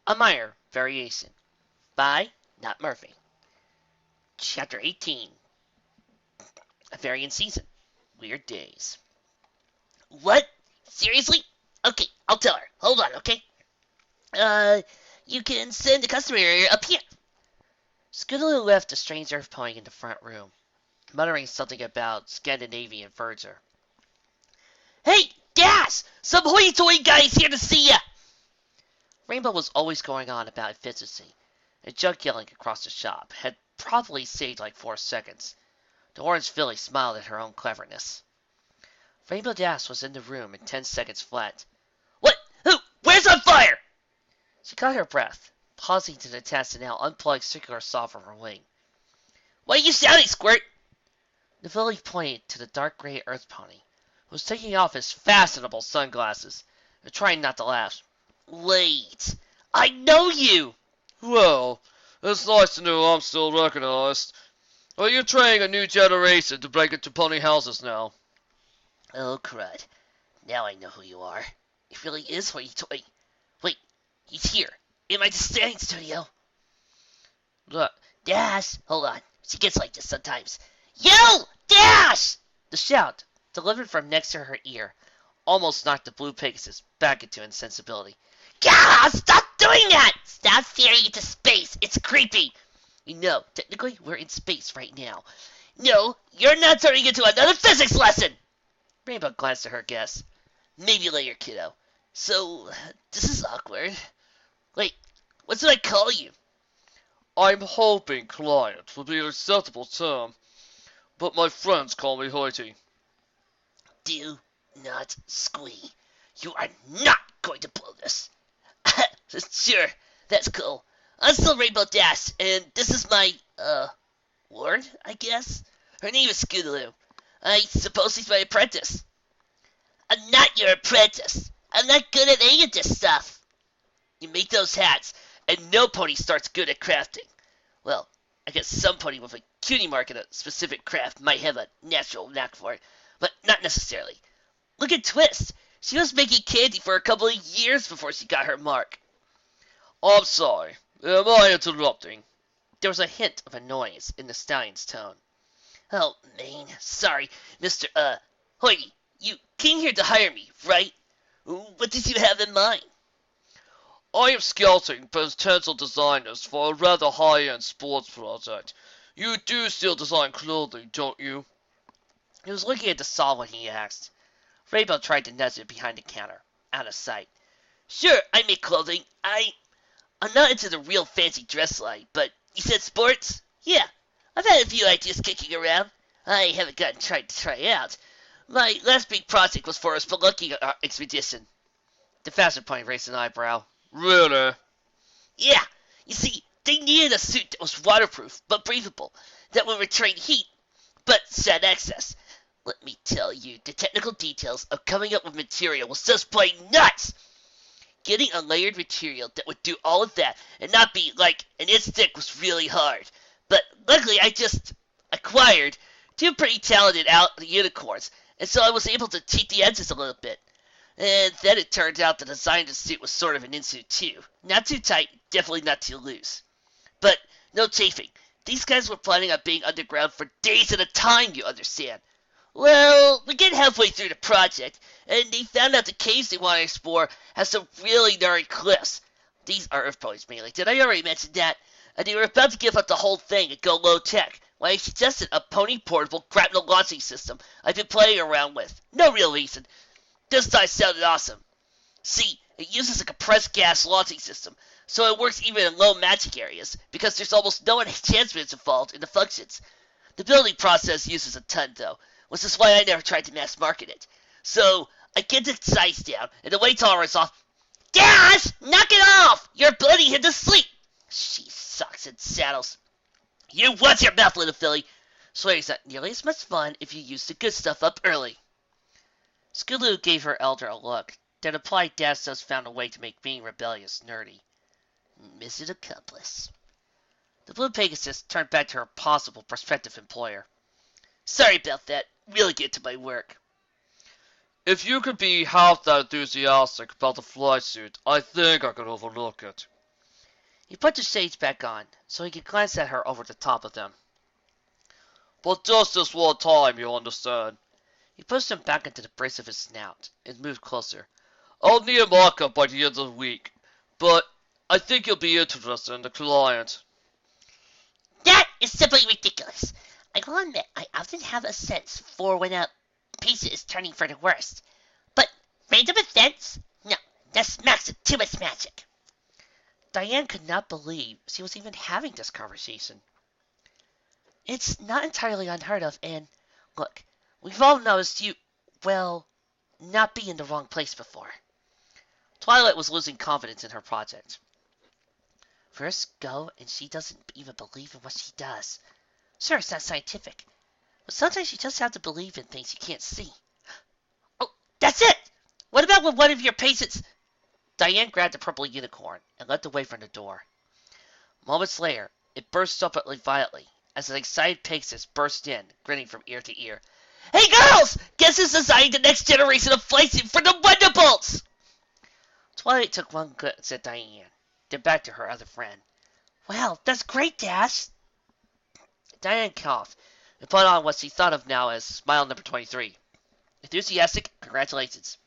A minor variation by Not Murphy. Chapter 18. A variant season. Weird days. What? Seriously? Okay, I'll tell her. Hold on, okay? You can send the customer area up here. Scootaloo left the stranger playing in the front room, muttering something about Scandinavian furniture. Hey, Dash! Some hoity-toity guy is here to see ya! Rainbow was always going on about efficiency, and junk yelling across the shop had probably saved like 4 seconds. The orange filly smiled at her own cleverness. Rainbow Dash was in the room in 10 seconds flat. What? Who? Where's on fire? She caught her breath, pausing to detach the now unplugged circular saw from her wing. What are you shouting, Squirt? The filly pointed to the dark gray earth pony, who was taking off his fashionable sunglasses and trying not to laugh. Wait, I know you! Well, it's nice to know I'm still recognized. Are you training a new generation to break into pony houses now? Oh, crud. Now I know who you are. It really is hoity-toity. Wait, he's here, in my design studio. That, Dash! Hold on. She gets like this sometimes. Yo! Dash! The shout, delivered from next to her ear, almost knocked the blue Pegasus back into insensibility. Gah! Stop doing that! Stop staring into space. It's creepy. You know, technically, we're in space right now. No, you're not turning into another physics lesson! Rainbow glanced at her guest. Maybe later, kiddo. So, this is awkward. Wait, what should I call you? I'm hoping client would be an acceptable term, but my friends call me Hoity. Do not squee. You are not going to blow this. Sure, that's cool. I'm still Rainbow Dash, and this is my, ward, I guess? Her name is Scootaloo. I suppose she's my apprentice. I'm not your apprentice. I'm not good at any of this stuff. You make those hats, and no pony starts good at crafting. Well, I guess some pony with a cutie mark in a specific craft might have a natural knack for it, but not necessarily. Look at Twist. She was making candy for a couple of years before she got her mark. I'm sorry. Am I interrupting? There was a hint of annoyance in the stallion's tone. Oh, man. Sorry, Mr. Hoity. You came here to hire me, right? What did you have in mind? I am scouting potential designers for a rather high-end sports project. You do still design clothing, don't you? He was looking at the saw when he asked. Rainbow tried to nudge it behind the counter, out of sight. Sure, I make clothing. I'm not into the real fancy dress line, but you said sports? Yeah, I've had a few ideas kicking around. I haven't gotten tried to try out. My last big project was for a spelunking expedition. The faster pony raised an eyebrow. Really? Yeah, you see, they needed a suit that was waterproof but breathable, that would retain heat, but shed excess. Let me tell you, the technical details of coming up with material was just plain nuts! Getting a layered material that would do all of that and not be like an inch thick was really hard. But luckily I just acquired 2 pretty talented unicorns, and so I was able to cheat the edges a little bit. And then it turned out the design of the suit was sort of an insuit too. Not too tight, definitely not too loose. But no chafing. These guys were planning on being underground for days at a time, you understand. Well, we get halfway through the project, and they found out the caves they want to explore have some really gnarly cliffs. These are Earth ponies mainly. Did I already mention that? And they were about to give up the whole thing and go low-tech, when I suggested a pony-portable grapnel launching system I've been playing around with. No real reason. This time sounded awesome. See, it uses a compressed gas launching system, so it works even in low magic areas, because there's almost no enhancements involved in the functions. The building process uses a ton, though, which is why I never tried to mass market it. So, I get the size down, and the weight tolerance off. Dash! Knock it off! You're putting him to sleep! She sucks in saddles. You watch your mouth, little filly. Swearing's not nearly as much fun if you use the good stuff up early. Scootaloo gave her elder a look that implied Dash just found a way to make being rebellious nerdy. Mission accomplished. The blue Pegasus turned back to her possible prospective employer. Sorry about that. Really get to my work. If you could be half that enthusiastic about the fly suit, I think I could overlook it. He put the shades back on so he could glance at her over the top of them. But just this one time, you understand. He pushed them back into the base of his snout and moved closer. I'll need a markup by the end of the week, but I think you'll be interested in the client. That is simply ridiculous. I will admit I often have a sense for when a piece is turning for the worst. But random events? No, that smacks of too much magic. Diane could not believe she was even having this conversation. It's not entirely unheard of, and look, we've all noticed you, well, not be in the wrong place before. Twilight was losing confidence in her project. First go, and she doesn't even believe in what she does. Sure, it's not scientific, but sometimes you just have to believe in things you can't see. Oh, that's it! What about when one of your patients... Diane grabbed the purple unicorn and led the way from the door. Moments later, it burst openly violently as an excited Pegasus burst in, grinning from ear to ear. Hey girls! Guess who's designing the next generation of flight suit for the Wonderbolts? Twilight took one glance at Diane, then back to her other friend. Wow, that's great, Dash! Diane coughed and put on what she thought of now as smile number 23. Enthusiastic congratulations.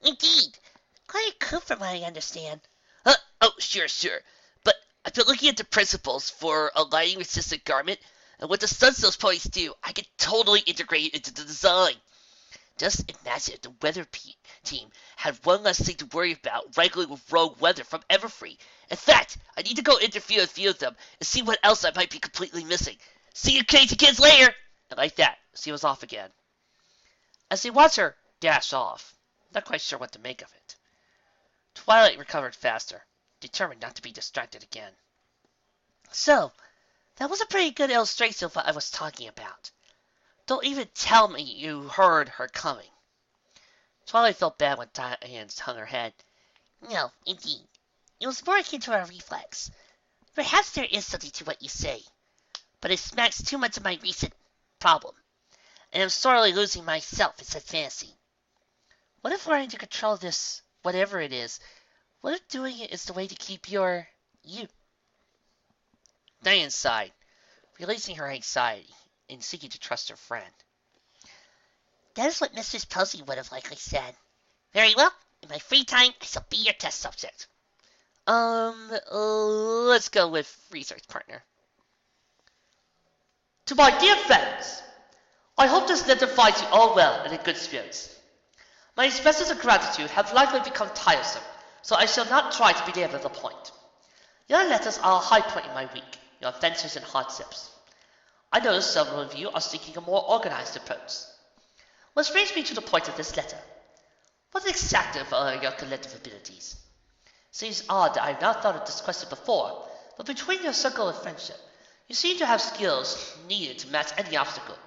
Indeed. Quite a coup from what I understand. Oh, sure. But I've been looking at the principles for a lighting-resistant garment, and what the Sunsills ponies do, I can totally integrate it into the design. Just imagine if the weather team had one less thing to worry about wrangling with rogue weather from Everfree. In fact, I need to go interview a few of them and see what else I might be completely missing. See you crazy kids later! And like that, she was off again. As they watched her dash off, not quite sure what to make of it, Twilight recovered faster, determined not to be distracted again. So, that was a pretty good illustration of what I was talking about. Don't even tell me you heard her coming. Twilight felt bad when Diane hung her head. No, indeed. It was more akin to a reflex. Perhaps there is something to what you say, but it smacks too much of my recent problem, and I'm sorely losing myself in such fantasy. What if learning to control this, whatever it is, what if doing it is the way to keep you? Diane sighed, releasing her anxiety and seeking to trust her friend. That is what Mistress Posey would have likely said. Very well. In my free time, I shall be your test subject. Let's go with research partner. To my dear friends, I hope this letter finds you all well and in good spirits. My expressions of gratitude have likely become tiresome, so I shall not try to belabor the point. Your letters are a high point in my week, your adventures and hardships. I notice several of you are seeking a more organized approach. Which brings me to the point of this letter. What exactly are your collective abilities? Seems odd that I have not thought of this question before, but between your circle of friendship, you seem to have skills needed to match any obstacle.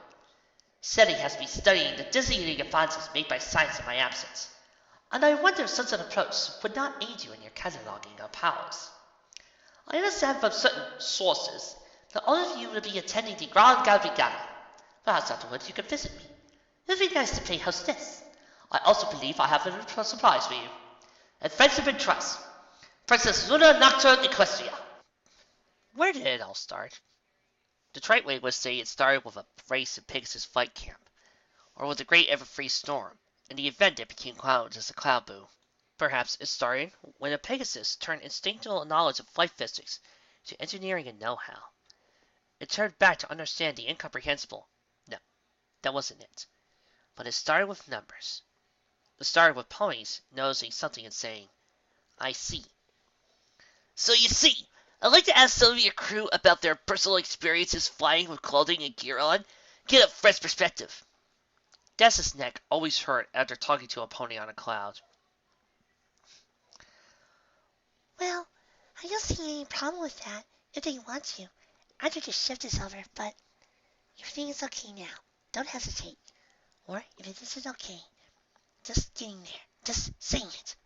Seti has been studying the dizzying advances made by science in my absence, and I wonder if such an approach would not aid you in your cataloging of powers. I understand from certain sources that all of you will be attending the Grand Gallery Gala. Perhaps afterwards you can visit me. It would be nice to play hostess. I also believe I have a little surprise for you. And friendship and trust. Princess Luna Nocturne Equestria. Where did it all start? The Triteway would say it started with a race at Pegasus Flight Camp, or with the Great Everfree Storm, and the event that became clouded as a cloud boom. Perhaps it started when a Pegasus turned instinctual knowledge of flight physics to engineering and know-how. It turned back to understand the incomprehensible. No, that wasn't it. But it started with numbers. It started with ponies noticing something and saying, I see. So you see, I'd like to ask some of your crew about their personal experiences flying with clothing and gear on. Get a fresh perspective. Dessa's neck always hurt after talking to a pony on a cloud. Well, I don't see any problem with that if they want to. After the shift is over, but everything is okay now. Don't hesitate. Or if it isn't okay, just getting there. Just saying it.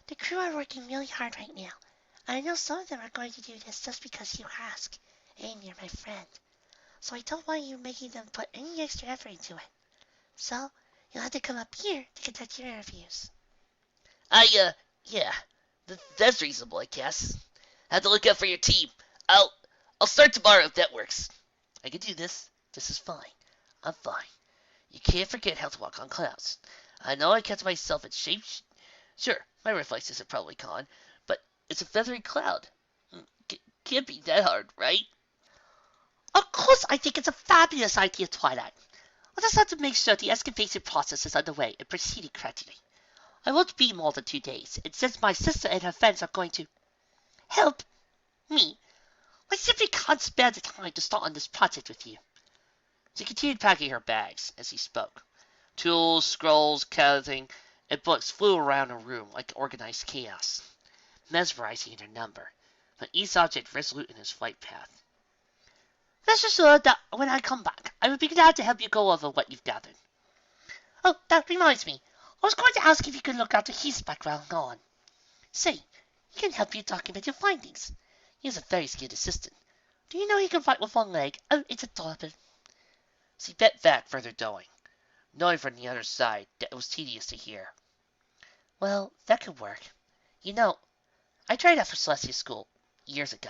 The crew are working really hard right now. And I know some of them are going to do this just because you ask. And you're my friend. So I don't want you making them put any extra effort into it. So, you'll have to come up here to conduct your interviews. Yeah. That's reasonable, I guess. Have to look out for your team. I'll I'll start tomorrow if that works. I can do this. This is fine. I'm fine. You can't forget how to walk on clouds. I know I kept myself in shape. Sure, my reflexes are probably gone, but it's a feathery cloud. Can't be that hard, right? Of course I think it's a fabulous idea, Twilight. I just have to make sure the excavation process is underway and proceeding correctly. I won't be more than 2 days, and since my sister and her friends are going to help me, I simply can't spare the time to start on this project with you. She continued packing her bags as he spoke. Tools, scrolls, clothing, and books flew around her room like organized chaos, mesmerizing in their number, but each object resolute in its flight path. Rest assured that when I come back, I will be glad to help you go over what you've gathered. Oh, that reminds me. I was going to ask if you could look after his background on. Say, he can help you document your findings. He is a very skilled assistant. Do you know he can write with one leg? Oh, it's adorable. She bent back further going, knowing from the other side that it was tedious to hear. Well, that could work. You know, I tried out for Celestia School years ago.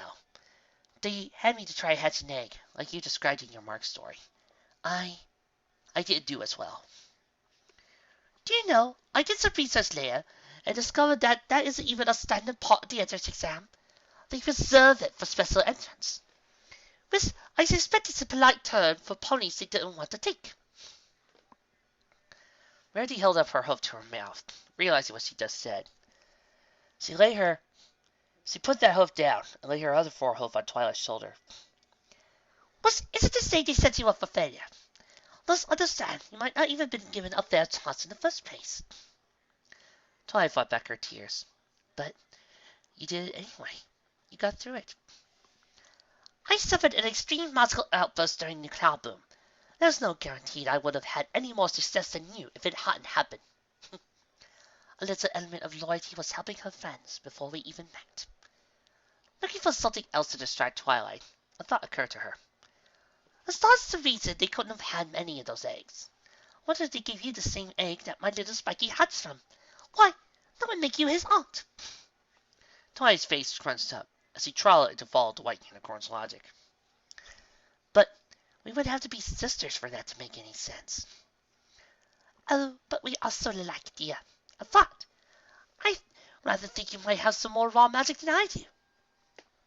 They had me to try hatch an egg, like you described in your Mark story. I didn't do as well. Do you know, I did some research later and discovered that that isn't even a standard part of the entrance exam. They reserve it for special entrants. Which I suspect is a polite term for ponies they didn't want to take. Rarity held up her hoof to her mouth, realizing what she just said. She put that hoof down and laid her other forehoof on Twilight's shoulder. Is it to say they set you up for failure? Thus understand, you might not even been given a fair chance in the first place. Twilight fought back her tears. But you did it anyway. You got through it. I suffered an extreme magical outburst during the cloud boom. There's no guarantee I would have had any more success than you if it hadn't happened. A little element of loyalty was helping her friends before we even met. Looking for something else to distract Twilight, a thought occurred to her. As far as the reason they couldn't have had many of those eggs. What if they gave you the same egg that my little Spiky hatched from? Why, that would make you his aunt. Twilight's face scrunched up as he tried to follow the White Unicorn's logic. But we would have to be sisters for that to make any sense. Oh, but we are sort of alike, dear. A thought. I rather think you might have some more raw magic than I do.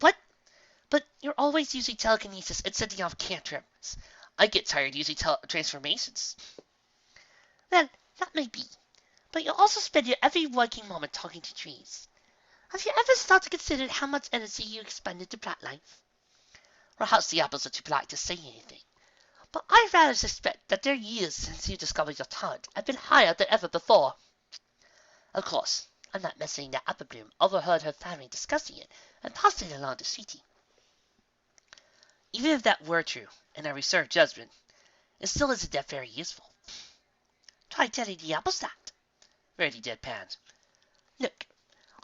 What? But you're always using telekinesis and sending off cantrips. I get tired using transformations. Well, that may be. But you also spend your every working moment talking to trees. Have you ever started to consider how much energy you expended to plant life? Perhaps the apples are too polite to say anything. But I rather suspect that their years since you discovered your talent have been higher than ever before. Of course, I'm not mentioning that Apple Bloom overheard her family discussing it and passed it along to Sweetie. Even if that were true, and I reserve judgment, it still isn't that very useful. Try telling the apples that. Rarity deadpanned. Look,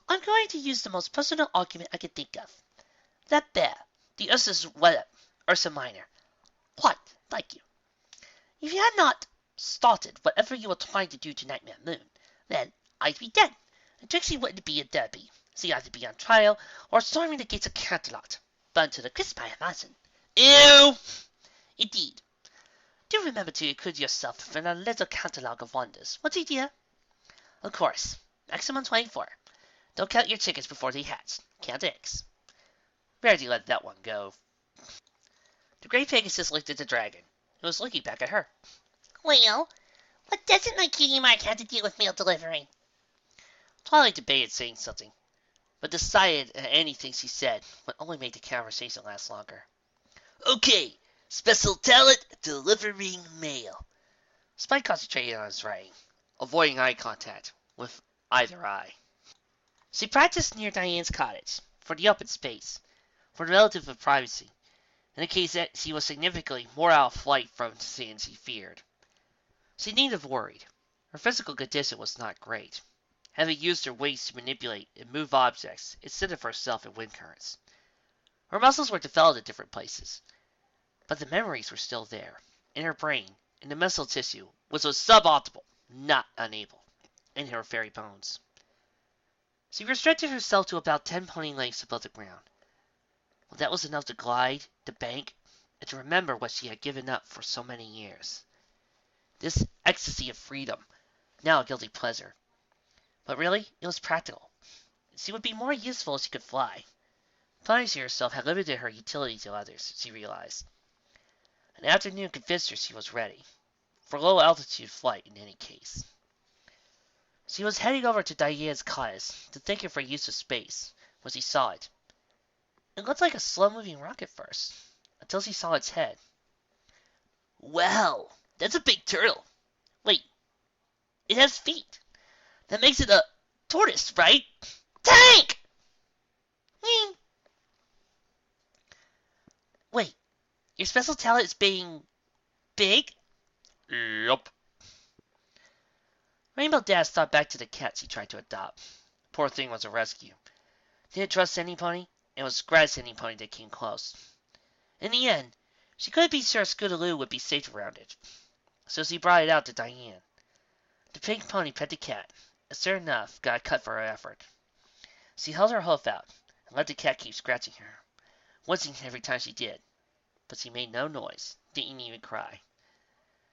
I'm going to use the most personal argument I can think of. That bear, the Ursa Minor. Quite, thank you. If you had not started whatever you were trying to do to Nightmare Moon, then I'd be dead, and Trixie wouldn't be in Derby. She'd either be on trial or storming the gates of Canterlot. Burned to the crisp, I imagine. Ew! Indeed. Do remember to include yourself from a little catalogue of wonders, won't you, dear? Of course. Maximum 24. Don't count your chickens before they hatch. Count eggs. Rarity let that one go. The Grey Pegasus looked at the dragon, who was looking back at her. Well, what doesn't my Cutie Mark have to do with mail delivery? Twilight debated saying something, but decided that anything she said would only make the conversation last longer. Okay, special talent, delivering mail. Spike concentrated on his writing, avoiding eye contact with either eye. She practiced near Diane's cottage, for the open space, for the relative of privacy, in the case that she was significantly more out of flight from than she feared. She needn't have worried. Her physical condition was not great, having used her wings to manipulate and move objects instead of herself in wind currents. Her muscles were developed in different places, but the memories were still there, in her brain, in the muscle tissue, which was suboptimal, not unable, in her very bones. She restricted herself to about 10 pony lengths above the ground. Well, that was enough to glide, to bank, and to remember what she had given up for so many years. This ecstasy of freedom, now a guilty pleasure. But really, it was practical. She would be more useful if she could fly. Flying to herself had limited her utility to others, she realized. An afternoon convinced her she was ready, for low-altitude flight in any case. She was heading over to Diane's cottage to thank her for use of space when she saw it. It looked like a slow-moving rocket first, until she saw its head. Wow, that's a big turtle. Wait, It has feet. That makes it a tortoise, right? Tank! wait, your special talent is being big? Yup. Rainbow Dash thought back to the cat she tried to adopt. Poor thing was a rescue. Didn't trust any pony, and would scratch any pony that came close. In the end, she couldn't be sure Scootaloo would be safe around it, so she brought it out to Diane. The pink pony pet the cat, and sure enough got a cut for her effort. She held her hoof out, and let the cat keep scratching her, wincing every time she did, but she made no noise, didn't even cry.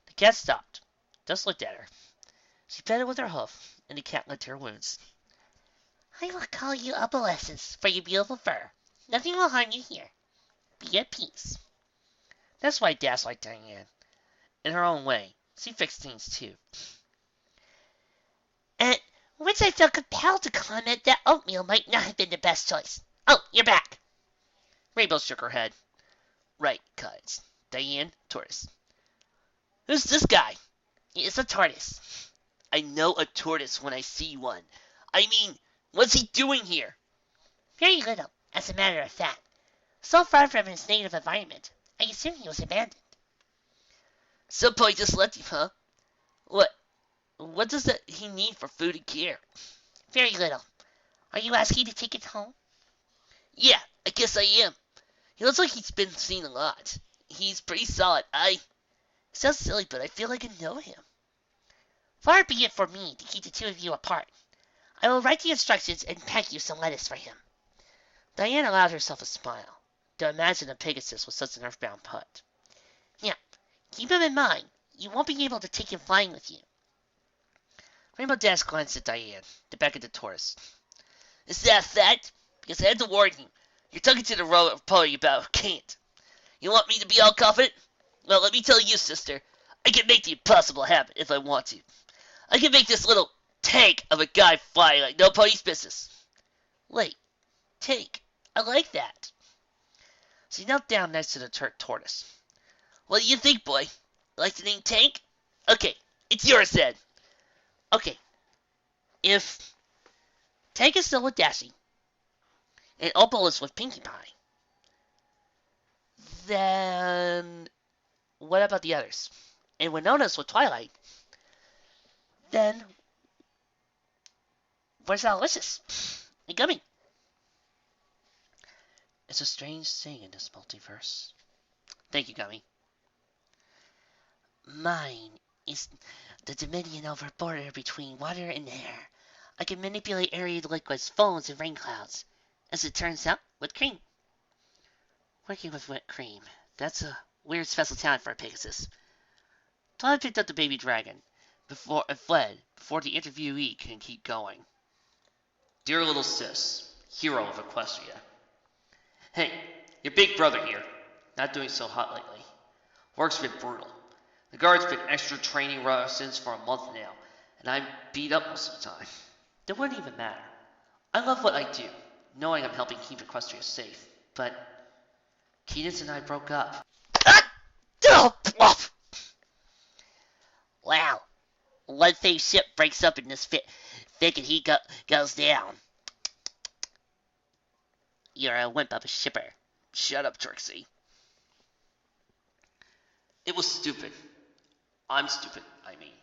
The cat stopped, just looked at her. She petted with her hoof, and the cat licked her wounds. I will call you Opalescence for your beautiful fur. Nothing will harm you here. Be at peace. That's why Dash liked Diane. In her own way, she fixed things too. At which I felt compelled to comment that oatmeal might not have been the best choice. Oh, you're back. Rainbow shook her head. Right, Cuds. Diane, tortoise. Who's this guy? It's a tortoise. I know a tortoise when I see one. I mean, what's he doing here? Very little, as a matter of fact. So far from his native environment, I assume he was abandoned. Some boy just left him, huh? What does he need for food and care? Very little. Are you asking to take it home? Yeah, I guess I am. He looks like he's been seen a lot. He's pretty solid. It sounds silly, but I feel like I know him. Far be it for me to keep the two of you apart. I will write the instructions and pack you some lettuce for him. Diane allowed herself a smile, to imagine a Pegasus with such an earthbound pet. Now, keep him in mind. You won't be able to take him flying with you. Rainbow Dash glanced at Diane, then back at the tortoise. Is that a fact? Because I had to warn you. You're talking to the robot pony about can't. You want me to be all confident? Well, let me tell you, sister. I can make the impossible happen if I want to. I can make this little tank of a guy fly like no pony's business. Wait, tank. I like that. She knelt down next to the tortoise. What do you think, boy? Like the name Tank? Okay, it's yours then. Okay, if Tank is still with Dashy, and Opal is with Pinkie Pie, then what about the others? And Winona's with Twilight, then where's Aloysius and Gummy? It's a strange thing in this multiverse. Thank you, Gummy. Mine is the dominion over border between water and air. I can manipulate aerated liquids, foams, and rain clouds. As it turns out, with cream. Working with wet cream. That's a weird special talent for a Pegasus. Twilight picked up the baby dragon and fled before the interviewee can keep going. Dear little sis, hero of Equestria. Hey, your big brother here. Not doing so hot lately. Work's been brutal. The guard's been extra training since for a month now, and I'm beat up most of the time. That wouldn't even matter. I love what I do, knowing I'm helping keep Equestria safe, but Cadence and I broke up. Wow. One phase ship breaks up in this fit and he goes down. You're a wimp of a shipper. Shut up, Trixie. It was stupid. I'm stupid, I mean.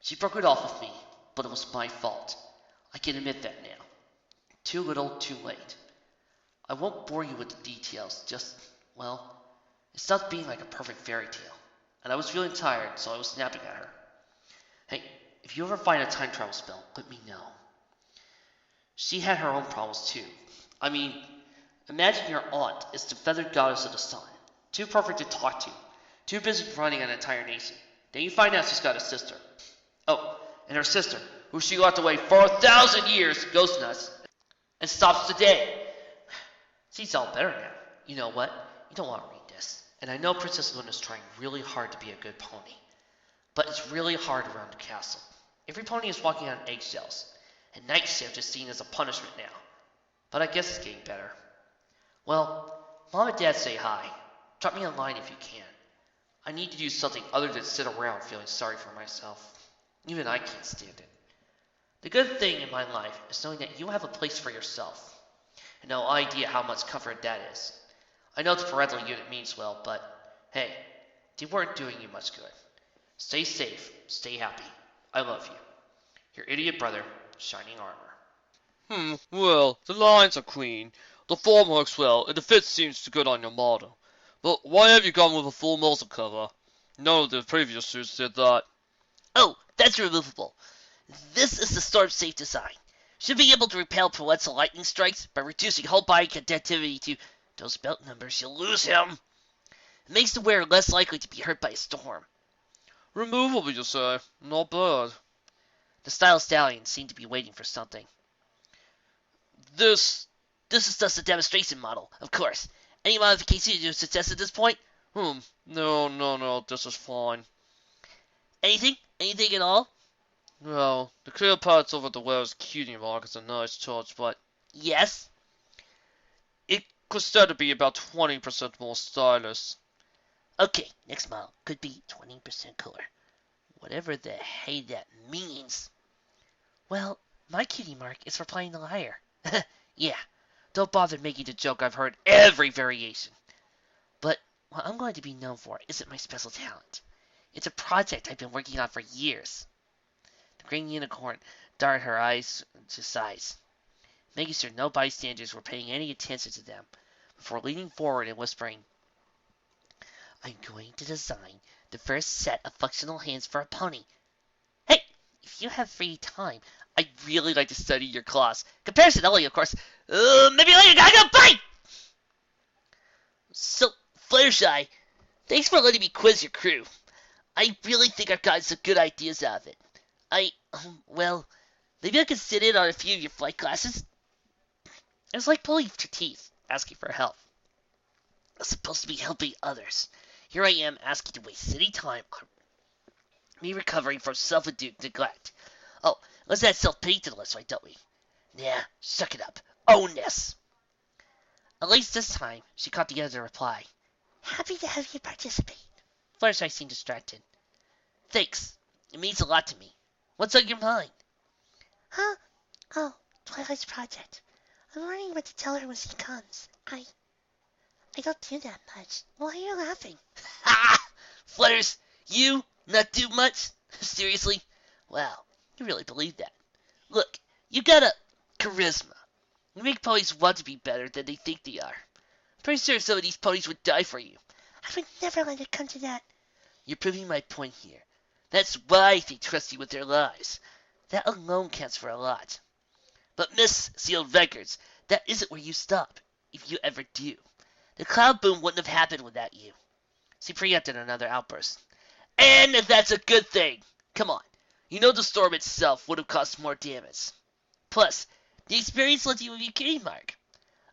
She broke it off with me, but it was my fault. I can admit that now. Too little, too late. I won't bore you with the details, well, it stopped being like a perfect fairy tale. And I was feeling tired, so I was snapping at her. Hey, if you ever find a time travel spell, let me know. She had her own problems too. I mean, imagine your aunt is the feathered goddess of the sun, too perfect to talk to, too busy running an entire nation. Then you find out she's got a sister. Oh, and her sister, who she locked away for 1,000 years, goes nuts and stops today. She's all better now. You know what? You don't want to read this. And I know Princess Luna's trying really hard to be a good pony. But it's really hard around the castle. Every pony is walking on eggshells, and night shift is seen as a punishment now. But I guess it's getting better. Well, Mom and Dad say hi. Drop me a line if you can. I need to do something other than sit around feeling sorry for myself. Even I can't stand it. The good thing in my life is knowing that you have a place for yourself. And no idea how much comfort that is. I know the parental unit means well, but hey, they weren't doing you much good. Stay safe, stay happy. I love you. Your idiot brother, Shining Armor. Well, the lines are clean, the form works well, and the fit seems good on your model. But why have you gone with a full muzzle cover? None of the previous suits did that. Oh, that's removable. This is the storm-safe design. Should be able to repel Proetzel lightning strikes by reducing whole body conductivity to those belt numbers. You'll lose him. It makes the wearer less likely to be hurt by a storm. Removable, you say? Not bad. The style stallion seemed to be waiting for something. This is just a demonstration model, of course. Any modification to a success at this point? No, this is fine. Anything? Anything at all? Well, the clear parts over the wearer's cutie mark is a nice touch, but Yes? it could stand to be about 20% more stylish. Okay, next model could be 20% cooler. Whatever the hey that means. Well, my cutie mark is for playing the lyre. Yeah, don't bother making the joke. I've heard every variation. But what I'm going to be known for isn't my special talent. It's a project I've been working on for years. The green unicorn darted her eyes to size, making sure no bystanders were paying any attention to them, before leaning forward and whispering, I'm going to design the first set of functional hands for a pony. Hey, if you have free time, I'd really like to study your class. Comparison only, of course. Maybe later, gotta go, bye! So, Fluttershy, thanks for letting me quiz your crew. I really think I've gotten some good ideas out of it. Well, maybe I could sit in on a few of your flight classes. It's like pulling your teeth, asking for help. I'm supposed to be helping others. Here I am asking to waste any time on me recovering from self-induced neglect. Oh, let's add self-pity to the list, right, don't we? Nah, suck it up. Own this. At least this time, she caught together to reply. Happy to have you participate. Fluttershy seemed distracted. Thanks. It means a lot to me. What's on your mind? Huh? Oh, Twilight's project. I'm wondering what to tell her when she comes. I don't do that much. Why are you laughing? Ha! Flutters, you not do much? Seriously? Wow, you really believe that. Look, you got a charisma. You make ponies want to be better than they think they are. I'm pretty sure some of these ponies would die for you. I would never let it come to that. You're proving my point here. That's why they trust you with their lives. That alone counts for a lot. But Miss Sealed Records, that isn't where you stop, if you ever do. The cloud boom wouldn't have happened without you. She preempted another outburst. And that's a good thing. Come on. You know the storm itself would have caused more damage. Plus, the experience lets you with your cutie mark.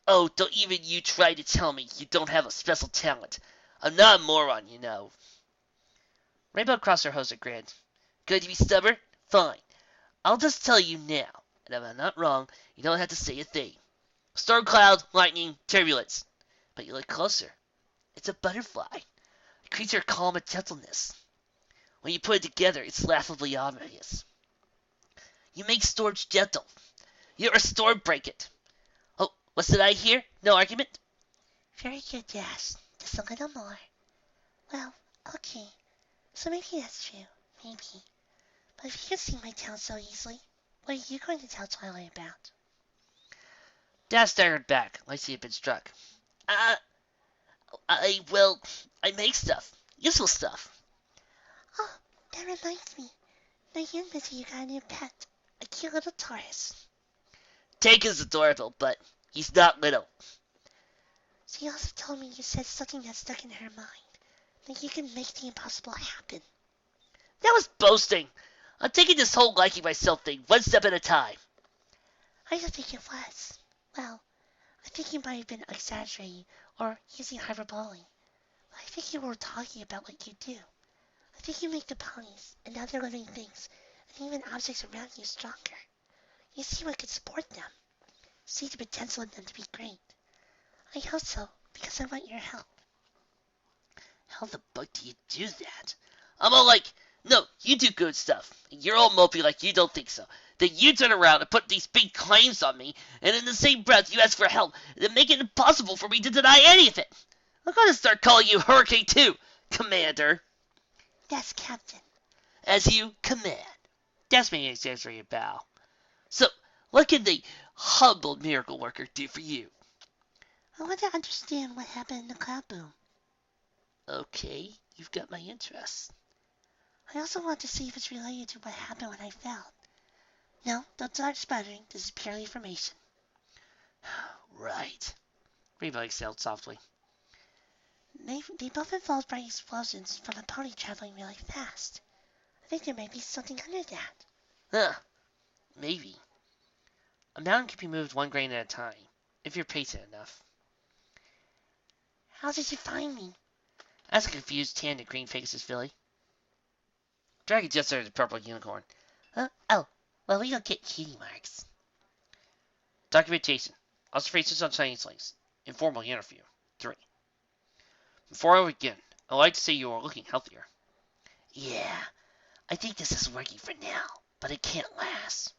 Oh, don't even you try to tell me you don't have a special talent. I'm not a moron, you know. Rainbow crossed her hose and grinned. Going to be stubborn? Fine. I'll just tell you now, and if I'm not wrong, you don't have to say a thing. Storm cloud, lightning, turbulence. But you look closer. It's a butterfly. A creature of calm and gentleness. When you put it together, it's laughably obvious. You make storms gentle. You're a storm break it. Oh, what's did I hear? No argument? Very good, yes. Just a little more. Well, okay. So maybe that's true. Maybe. But if you can see my talent so easily, what are you going to tell Twilight about? Dad staggered back, like she had been struck. I make stuff. Useful stuff. Oh, that reminds me. My university got a new pet. A cute little Taurus. Tank is adorable, but he's not little. She also told me you said something that stuck in her mind. That you can make the impossible happen. That was boasting. I'm taking this whole liking myself thing one step at a time. I don't think it was. Well, I think you might have been exaggerating or using hyperbole. I think you were talking about what you do. I think you make the ponies and other living things and even objects around you stronger. You see what could support them. See the potential in them to be great. I hope so, because I want your help. How the fuck do you do that? I'm all like, no, you do good stuff. And you're all mopey like you don't think so. Then you turn around and put these big claims on me, and in the same breath you ask for help, and make it impossible for me to deny any of it. I'm gonna start calling you Hurricane 2, Commander. That's Captain. As you command. Desmond exaggerated bow. So, what can the humble miracle worker do for you? I want to understand what happened in the cloud boom. Okay, you've got my interest. I also want to see if it's related to what happened when I fell. No, don't start sputtering. This is purely information. Right. Rainbow exhaled softly. They both involved by explosions from a pony traveling really fast. I think there may be something under that. Huh. Maybe. A mountain can be moved one grain at a time, if you're patient enough. How did you find me? Asked a confused tan and green Pegasus filly. Dragon gestured at the purple unicorn. Oh, well, we don't get cutie marks. Documentation. Observations on changelings. Informal interview. 3. Before I begin, I'd like to say you are looking healthier. Yeah, I think this is working for now, but it can't last.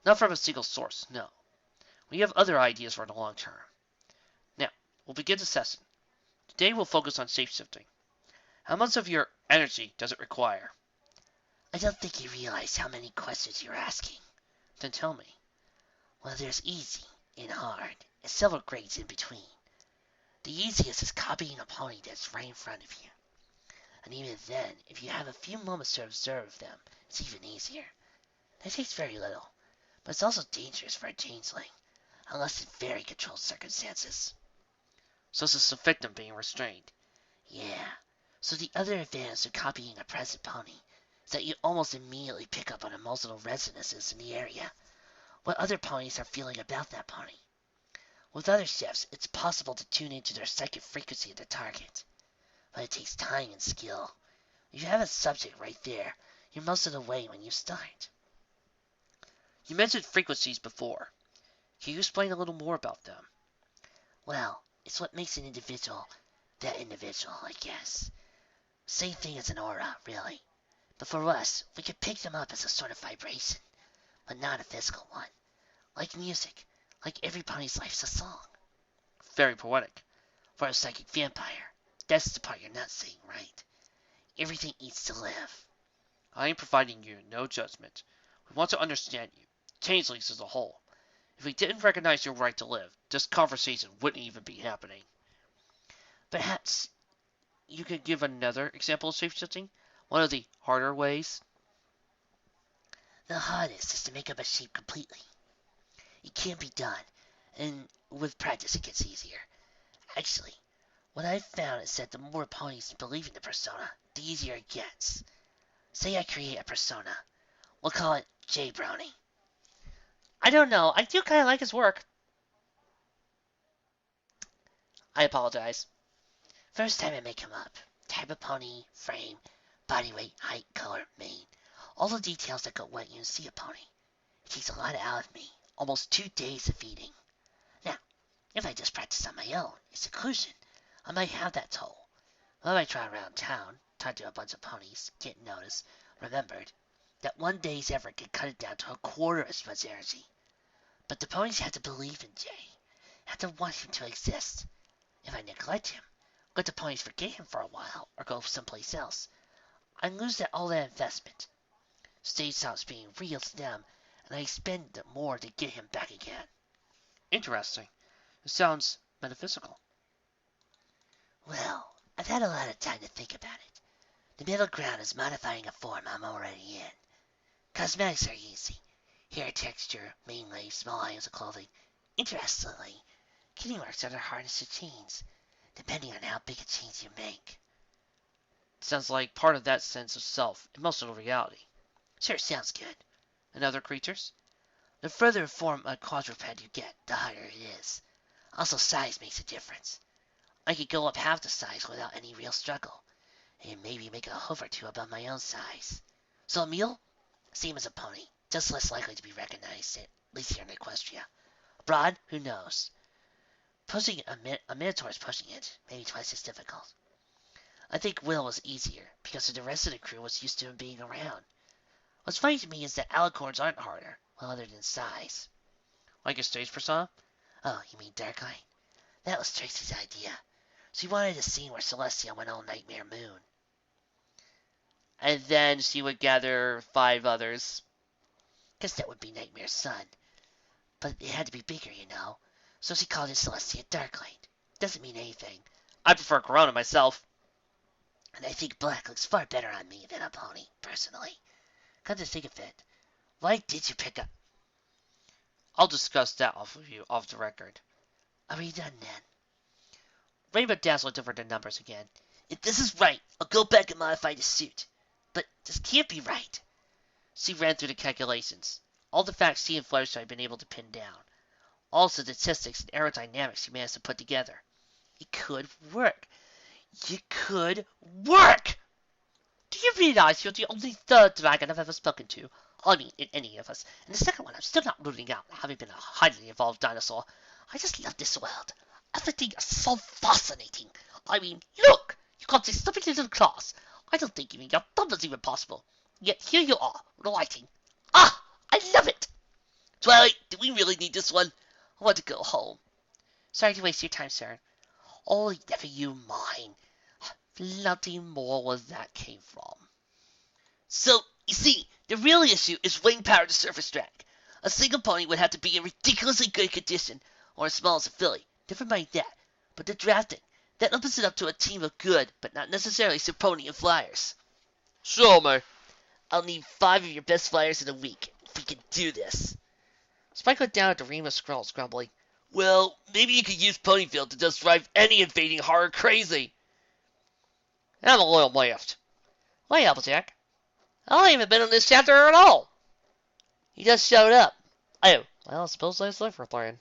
Not from a single source, no. We have other ideas for the long term. Now, we'll begin the session. Today we'll focus on shapeshifting. How much of your energy does it require? I don't think you realize how many questions you're asking. Then tell me. Well, there's easy and hard, and several grades in between. The easiest is copying a pony that's right in front of you. And even then, if you have a few moments to observe them, it's even easier. That takes very little, but it's also dangerous for a changeling, unless in very controlled circumstances. So it's a victim being restrained. Yeah, so the other advantage of copying a present pony is that you almost immediately pick up on emotional resonances in the area, what other ponies are feeling about that pony. With other chefs, it's possible to tune into their psychic frequency of the target, but it takes time and skill. If you have a subject right there, you're most of the way when you start. You mentioned frequencies before. Can you explain a little more about them? Well, it's what makes an individual that individual, I guess. Same thing as an aura, really. But for us, we can pick them up as a sort of vibration, but not a physical one. Like music, like every pony's life's a song. Very poetic. For a psychic vampire, that's the part you're not seeing, right? Everything eats to live. I am providing you no judgment. We want to understand you, changelings as a whole. If we didn't recognize your right to live, this conversation wouldn't even be happening. Perhaps you could give another example of shapeshifting? One of the harder ways? The hardest is to make up a shape completely. It can't be done, and with practice it gets easier. Actually, what I've found is that the more ponies believe in the persona, the easier it gets. Say I create a persona. We'll call it J Brownie. I don't know. I do kind of like his work. I apologize. First time I make him up. Type of pony, frame, body weight, height, color, mane. All the details that go when you see a pony. It takes a lot out of me. Almost 2 days of feeding. Now, if I just practice on my own, in seclusion, I might have that toll. When I try around town, talk to a bunch of ponies, get noticed, remembered, that 1 day's effort can cut it down to a quarter as much energy. But the ponies have to believe in Jay, have to want him to exist. If I neglect him, let the ponies forget him for a while, or go someplace else, I lose all that investment. Stage stops being real to them, and I expend more to get him back again. Interesting. It sounds metaphysical. Well, I've had a lot of time to think about it. The middle ground is modifying a form I'm already in. Cosmetics are easy. Hair texture, mainly, small items of clothing. Interestingly, cutie marks are the hardest of chains, depending on how big a chains you make. Sounds like part of that sense of self, and most of the reality. Sure, sounds good. And other creatures? The further form a quadruped you get, the harder it is. Also, size makes a difference. I could go up half the size without any real struggle, and maybe make a hoof or two above my own size. So a mule? Same as a pony, just less likely to be recognized, at least here in Equestria. Abroad, who knows? Pushing a Minotaur's pushing it, maybe twice as difficult. I think Will was easier, because the rest of the crew was used to him being around. What's funny to me is that alicorns aren't harder, well, other than size. Like a stage persona? Oh, you mean Darklight? That was Tracy's idea. She wanted a scene where Celestia went all Nightmare Moon. And then she would gather 5 others. Guess that would be Nightmare Sun. But it had to be bigger, you know. So she called it Celestia Darklight. Doesn't mean anything. I prefer Corona myself. And I think black looks far better on me than a pony, personally. Come to think of it, why did you pick up? I'll discuss that off the record. Are we done then? Rainbow Dazzle looked over the numbers again. If this is right, I'll go back and modify the suit. But this can't be right. She ran through the calculations. All the facts she and Fluttershy had been able to pin down. All the statistics and aerodynamics she managed to put together. It could work. It could work! Do you realize you're the only third dragon I've ever spoken to? I mean, in any of us. And the second one, I'm still not ruling out having been a highly evolved dinosaur. I just love this world. Everything is so fascinating. I mean, look! You got this stupid little class. I don't think even your thumb is even possible. Yet here you are, writing. Ah! I love it! Twilight, do we really need this one? I want to go home. Sorry to waste your time, sir. Oh, never you mind. Bloody more where that came from. So, you see, the real issue is wing power to surface drag. A single pony would have to be in ridiculously good condition, or as small as a filly. Never mind that. But the drafting, that opens it up to a team of good, but not necessarily Serponian flyers. Show me. I'll need 5 of your best flyers in a week, if we can do this. Spike looked down at the ream of scrolls, grumbling. Well, maybe you could use Ponyfield to just drive any invading horror crazy. I'm a little left. Why, Applejack? I haven't been in this chapter at all. He just showed up. Oh, well, I suppose that's life for playing.